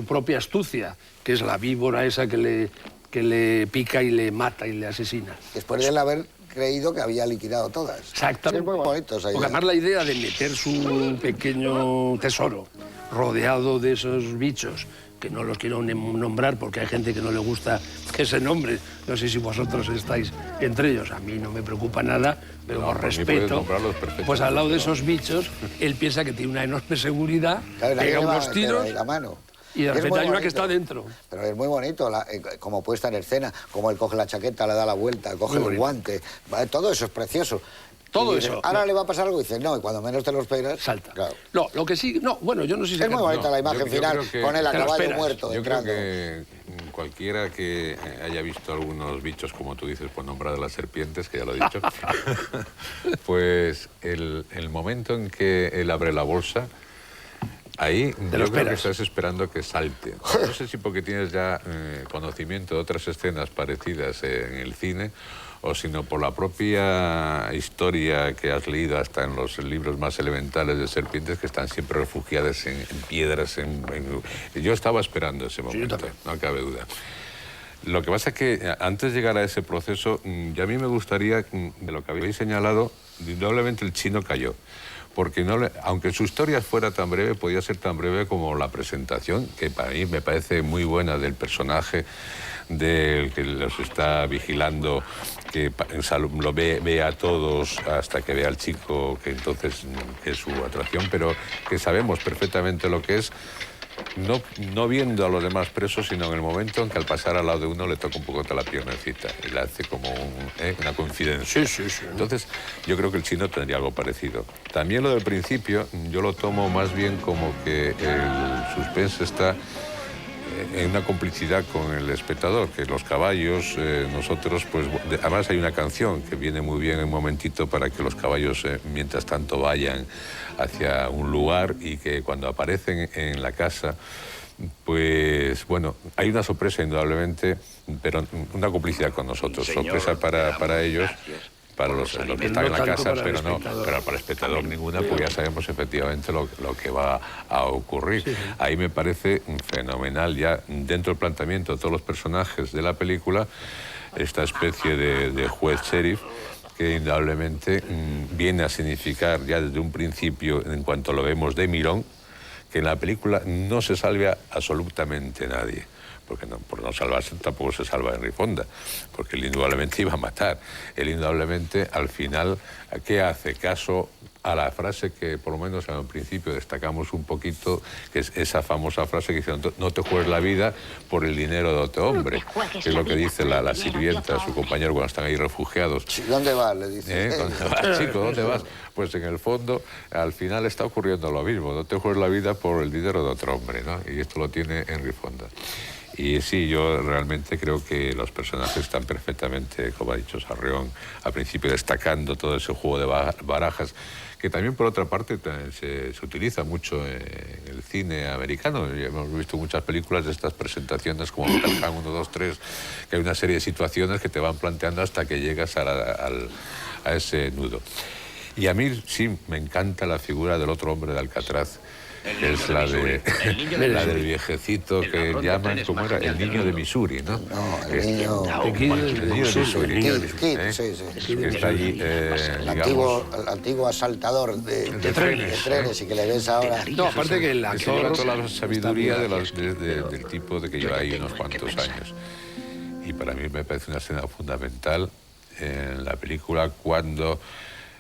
su propia astucia, que es la víbora esa que le pica y le mata y le asesina. Después de él haber creído que había liquidado todas. Exactamente. Es muy bonito esa idea. Porque además la idea de meter su pequeño tesoro rodeado de esos bichos, que no los quiero nombrar porque hay gente que no le gusta ese nombre, no sé si vosotros estáis entre ellos, a mí no me preocupa nada, pero No, os respeto, pues al lado de esos bichos, él piensa que tiene una enorme seguridad, Claro, pega unos tiros la mano. y de Es repente muy hay una que bonito. está dentro. Pero es muy bonito, como puesta en escena, como él coge la chaqueta, le da la vuelta, coge el guante, todo eso es precioso. Todo Y dices, eso. ahora le va a pasar algo y dices, no, y cuando menos te lo esperas... Salta. Claro. No, lo que sí... No, bueno, yo no sé si... Es muy bonita la imagen yo final, creo que con él a te lo caballo esperas. muerto Yo creo entrando. que cualquiera que haya visto algunos bichos, como tú dices, por nombrar a las serpientes, que ya lo he dicho, pues el momento en que él abre la bolsa, ahí yo creo que estás esperando que salte. No sé si porque tienes ya conocimiento de otras escenas parecidas en el cine, o sino por la propia historia que has leído hasta en los libros más elementales de serpientes, que están siempre refugiadas en piedras. Yo estaba esperando ese momento, Sí, no cabe duda. Lo que pasa es que antes de llegar a ese proceso, ya a mí me gustaría, de lo que habéis señalado, indudablemente el chino cayó. Porque aunque su historia fuera tan breve, podía ser tan breve como la presentación, que para mí me parece muy buena, del personaje del que los está vigilando, que lo ve a todos hasta que ve al chico, que entonces es su atracción, pero que sabemos perfectamente lo que es, no viendo a los demás presos, sino en el momento en que al pasar al lado de uno le toca un poco la piernecita y le hace como una confidencia. Sí. Entonces, yo creo que el chino tendría algo parecido. También lo del principio, yo lo tomo más bien como que el suspense está en una complicidad con el espectador, que los caballos, nosotros, pues, además hay una canción que viene muy bien en un momentito para que los caballos, mientras tanto, vayan hacia un lugar, y que cuando aparecen en la casa, pues, bueno, hay una sorpresa indudablemente, pero una complicidad con nosotros, sorpresa para ellos, para los que están en la casa, pero para el espectador ninguna, porque ya sabemos efectivamente lo que va a ocurrir. Sí. Ahí me parece fenomenal, ya dentro del planteamiento de todos los personajes de la película, esta especie de juez sheriff, que indudablemente viene a significar ya desde un principio, en cuanto lo vemos de mirón, que en la película no se salva absolutamente nadie. Porque por no salvarse tampoco se salva Henry Fonda, porque él indudablemente iba a matar. Él indudablemente, al final, ¿qué hace? Caso a la frase que por lo menos al principio destacamos un poquito, que es esa famosa frase que dice: no te juegues la vida por el dinero de otro hombre, que es lo que dice la sirvienta a su compañero cuando están ahí refugiados. ¿Dónde vas?, le dice. ¿Dónde vas, chico? ¿Dónde vas? Pues en el fondo, al final está ocurriendo lo mismo: no te juegues la vida por el dinero de otro hombre, ¿no? Y esto lo tiene Henry Fonda. Y sí, yo realmente creo que los personajes están perfectamente, como ha dicho Sarrión al principio, destacando todo ese juego de barajas, que también por otra parte se utiliza mucho en el cine americano. Ya hemos visto muchas películas de estas presentaciones como Metal Hand 1, 2, 3, que hay una serie de situaciones que te van planteando hasta que llegas a ese nudo. Y a mí sí me encanta la figura del otro hombre de Alcatraz, que es la del viejecito que llaman, ¿cómo era? El niño de Missouri, ¿no? No, el niño de Missouri. Que está allí, el antiguo asaltador de trenes, y que le ves ahora... No, aparte que el actor... Toda la sabiduría del tipo de que lleva ahí unos cuantos años. Y para mí me parece una escena fundamental en la película cuando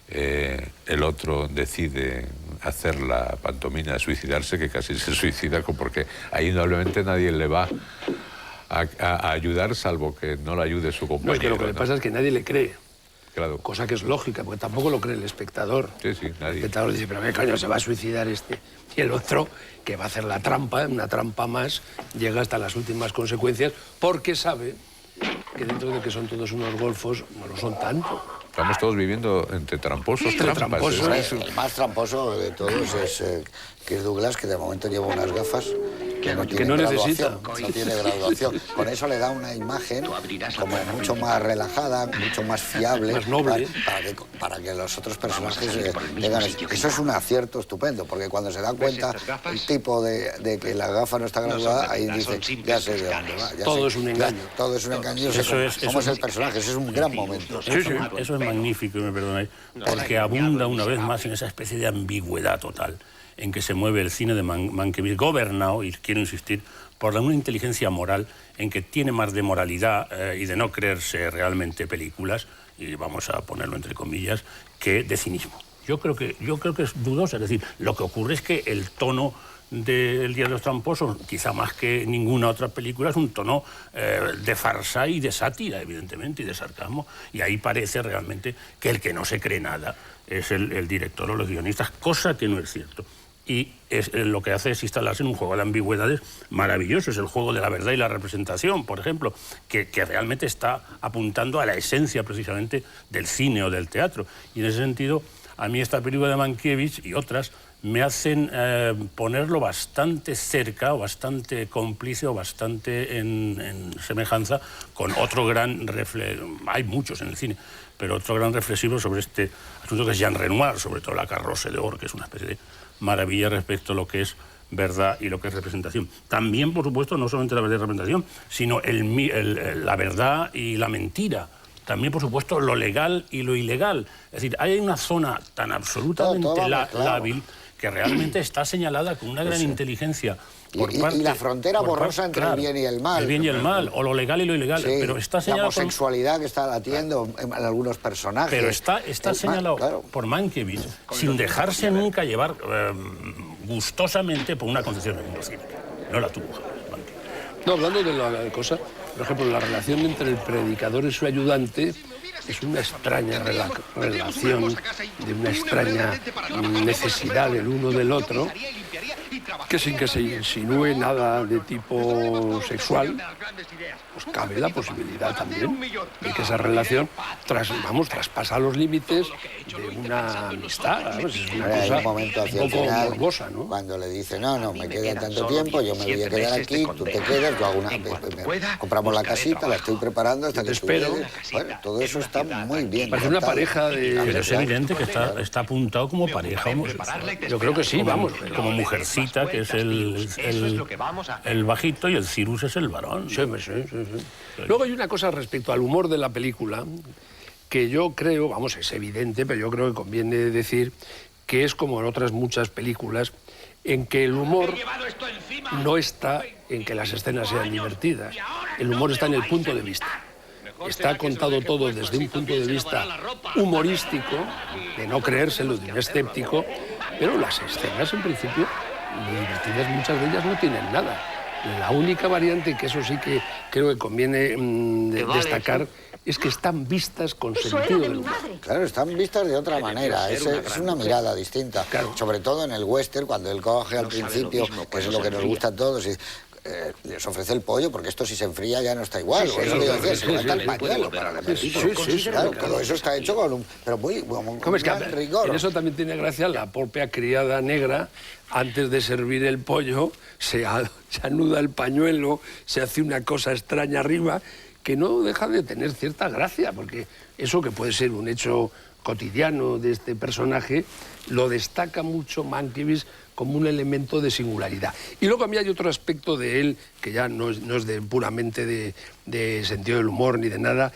el otro decide hacer la pantomima de suicidarse, que casi se suicida, porque ahí indudablemente nadie le va a ayudar, salvo que no le ayude su compañero. No, es que lo que le pasa es que nadie le cree. Claro. Cosa que es lógica, porque tampoco lo cree el espectador. Sí, nadie. El espectador dice, pero qué coño, se va a suicidar este. Y el otro, que va a hacer la trampa, una trampa más, llega hasta las últimas consecuencias, porque sabe que dentro de que son todos unos golfos, no lo son tanto. Estamos todos viviendo entre tramposos, trampas. El más tramposo de todos es Kirk Douglas, que de momento lleva unas gafas que no necesita. No tiene graduación. Con eso le da una imagen como mucho más relajada, mucho más fiable. Más noble. Para que los otros personajes tengan... Eso es un acierto estupendo, porque cuando se da cuenta el tipo de que la gafa no está graduada, ahí dice, ya sé de dónde va. Todo es un engaño. Todo es un engaño. Cómo es el personaje, eso es un gran momento. Eso es magnífico, me perdonáis, porque abunda una vez más en esa especie de ambigüedad total en que se mueve el cine de Mankiewicz, gobernado, y quiero insistir, por una inteligencia moral en que tiene más de moralidad y de no creerse realmente películas, y vamos a ponerlo entre comillas, que de cinismo. Yo creo que es dudoso, es decir, lo que ocurre es que el tono del Día de los Tramposos, quizá más que ninguna otra película, es un tono de farsa y de sátira, evidentemente, y de sarcasmo, y ahí parece realmente que el que no se cree nada es el director o los guionistas, cosa que no es cierto. Y lo que hace es instalarse en un juego de ambigüedades maravilloso. Es el juego de la verdad y la representación, por ejemplo, que realmente está apuntando a la esencia precisamente del cine o del teatro. Y en ese sentido, a mí esta película de Mankiewicz y otras me hacen ponerlo bastante cerca, o bastante cómplice, o bastante en semejanza con otro gran hay muchos en el cine, pero otro gran reflexivo sobre este asunto que es Jean Renoir, sobre todo La Carrosse d'Or, que es una especie de maravilla respecto a lo que es verdad y lo que es representación. También, por supuesto, no solamente la verdad y representación, sino la verdad y la mentira. También, por supuesto, lo legal y lo ilegal. Es decir, hay una zona tan absolutamente lábil que realmente está señalada con una gran inteligencia. Y la frontera borrosa entre el bien y el mal. El bien y el mal, o lo legal y lo ilegal. Sí, pero está señalado la homosexualidad que está latiendo en algunos personajes. Pero está señalado por Mankiewicz sin dejarse nunca llevar gustosamente por una concepción del mundo cínica. No la tuvo Mankiewicz. No, hablando de la cosa, por ejemplo, la relación entre el predicador y su ayudante es una extraña relación, de una extraña necesidad del uno del otro, que sin que se insinúe nada de tipo sexual, pues cabe la posibilidad también de que esa relación traspasa los límites de una amistad. ¿Sabes? Es una cosa un momento hacia un poco el final, morbosa, ¿no? Cuando le dice, no, me queda tanto tiempo, yo me voy a quedar aquí, tú te quedas, yo hago compramos la casita, la estoy preparando hasta que tú llegues. Bueno, todo eso está muy bien. Parece una pareja de... Pero es evidente que está apuntado como pareja homosexual. Yo creo que sí, vamos. Como Mujercita, que es el bajito, y el Cyrus es el varón. Sí. Luego hay una cosa respecto al humor de la película que yo creo, vamos, es evidente, pero yo creo que conviene decir que es como en otras muchas películas en que el humor no está en que las escenas sean divertidas. El humor está en el punto de vista. Está contado todo desde un punto de vista humorístico, de no creérselo, de un escéptico, pero las escenas, en principio, divertidas, muchas de ellas no tienen nada. La única variante, que eso sí que creo que conviene destacar, es que están vistas con sentido del humor. Claro, están vistas de otra manera, es una mirada distinta. Claro. Sobre todo en el western, cuando él coge al principio, que es lo que nos gusta a todos, y les ofrece el pollo, porque esto si se enfría ya no está igual. Eso que yo decía, se levanta el pañuelo para la película. Claro, todo eso está hecho con un... Pero muy rigor. En eso también tiene gracia la propia criada negra. Antes de servir el pollo, se anuda el pañuelo, se hace una cosa extraña arriba, que no deja de tener cierta gracia, porque eso, que puede ser un hecho cotidiano de este personaje, lo destaca mucho Mankiewicz como un elemento de singularidad. Y luego a mí hay otro aspecto de él, que ya no es puramente de sentido del humor ni de nada,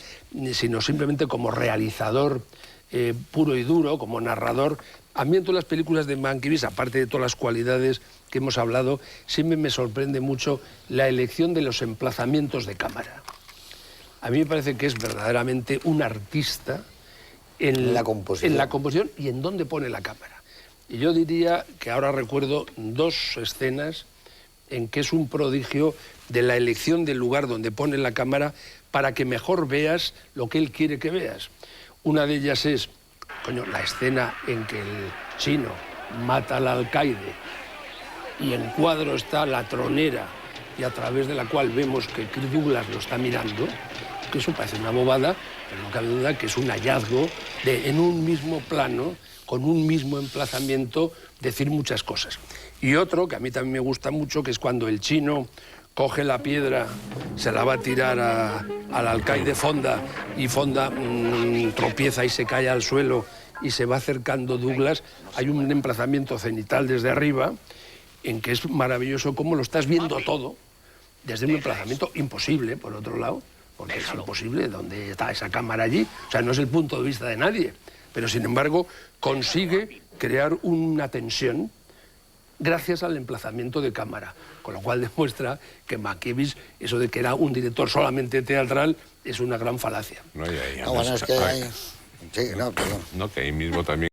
sino simplemente como realizador puro y duro, como narrador. A mí en todas las películas de Mankiewicz, aparte de todas las cualidades que hemos hablado, siempre me sorprende mucho la elección de los emplazamientos de cámara. A mí me parece que es verdaderamente un artista en la composición y en dónde pone la cámara. Y yo diría que ahora recuerdo dos escenas en que es un prodigio de la elección del lugar donde pone la cámara para que mejor veas lo que él quiere que veas. Una de ellas es, la escena en que el chino mata al alcaide y en cuadro está la tronera y a través de la cual vemos que Kirk Douglas lo está mirando. que eso parece una bobada, pero no cabe duda que es un hallazgo de, en un mismo plano, con un mismo emplazamiento, decir muchas cosas. Y otro, que a mí también me gusta mucho, que es cuando el chino coge la piedra, se la va a tirar al alcaide Fonda, y Fonda tropieza y se cae al suelo, y se va acercando Douglas. Hay un emplazamiento cenital desde arriba, en que es maravilloso cómo lo estás viendo todo, desde un emplazamiento imposible, por otro lado, porque es imposible, donde está esa cámara allí, o sea, no es el punto de vista de nadie, pero sin embargo consigue crear una tensión gracias al emplazamiento de cámara, con lo cual demuestra que Mankiewicz, eso de que era un director solamente teatral, es una gran falacia. No, bueno, es que hay... Sí, no, perdón. No, que ahí mismo también